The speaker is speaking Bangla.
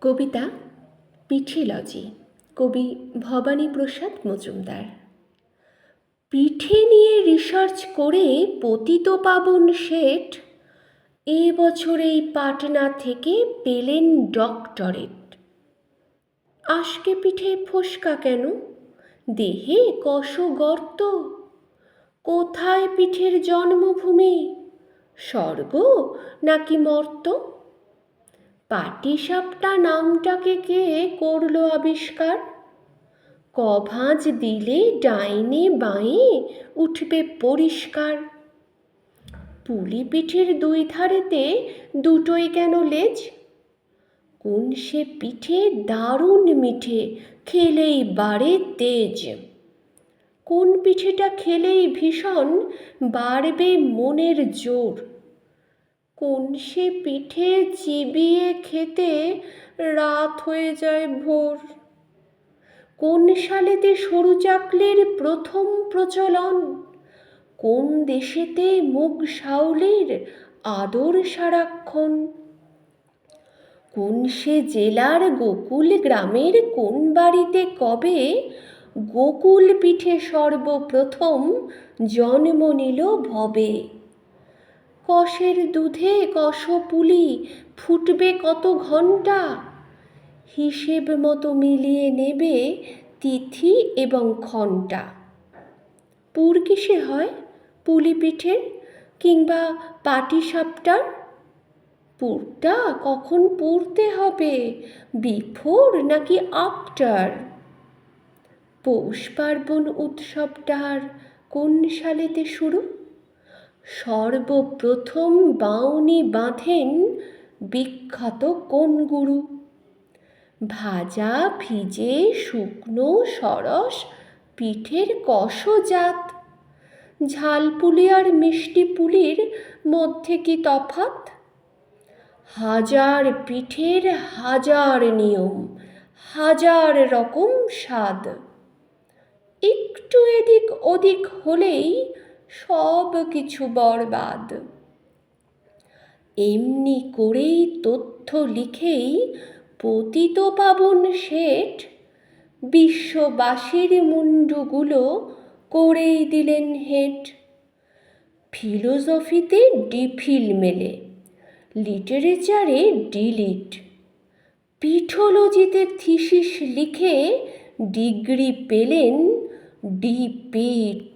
কবিতা পিঠেলজি, কবি ভবানীপ্রসাদ মজুমদার। পিঠে নিয়ে রিসার্চ করে পতিতপাবন শেঠ এ বছর এই পাটনা থেকে পেলেন ডক্টরেট। আজকে পিঠে ফোসকা কেন, দেহে কষ গর্ত? কোথায় পিঠের জন্মভূমি, স্বর্গ নাকি মর্ত? পাটিসাপটা নামটাকে কে করলো আবিষ্কার? কভাঁজ দিলে ডাইনে বাঁয়ে উঠবে পরিষ্কার। পুলি পিঠের দুই ধারেতে দুটোই কেন লেজ? কোন সে পিঠে দারুণ মিঠে, খেলেই বাড়ে তেজ? কোন পিঠেটা খেলেই ভীষণ বাড়বে মনের জোর? কোন সে পিঠে চিবিয়ে খেতে রাত হয়ে যায় ভোর? কোন সালেতে সরু চাকলির প্রথম প্রচলন? কোন দেশেতে মুগ শাওলির আদর সারাক্ষণ? কোন সে জেলার গোকুল গ্রামের কোন বাড়িতে কবে গোকুল পিঠে সর্বপ্রথম জন্ম নিল ভবে? কষের দুধে কষ পুলি ফুটবে কত ঘণ্টা? হিসেব মতো মিলিয়ে নেবে তিথি এবং ঘণ্টা। পুর কিসে হয়, পুলি পিঠের কিংবা পাটিসাপটার? পুরটা কখন পুরতে হবে, বিফোর নাকি আফটার? পৌষ পার্বণ উৎসবটার কোন সালেতে শুরু? সর্বপ্রথম বাউনি বাঁধেন বিখ্যাত কোন গুরু? ভাজা ভিজে শুকনো সরস পিঠের কষজাত। ঝালপুলি আর মিষ্টি পুলির মধ্যে কি তফাৎ? হাজার পিঠের হাজার নিয়ম, হাজার রকম স্বাদ। একটু এদিক ওদিক হলেই সব কিছু বরবাদ। এমনি করেই তথ্য লিখেই পতিতপাবন শেঠ বিশ্ববাসীর মুন্ডুগুলো করেই দিলেন হেঁট। ফিলোসফিতে ডিফিল মেলে, লিটারেচারে ডিলিট, পিঠোলজিতে থিসিস লিখে ডিগ্রি পেলেন ডিপিট।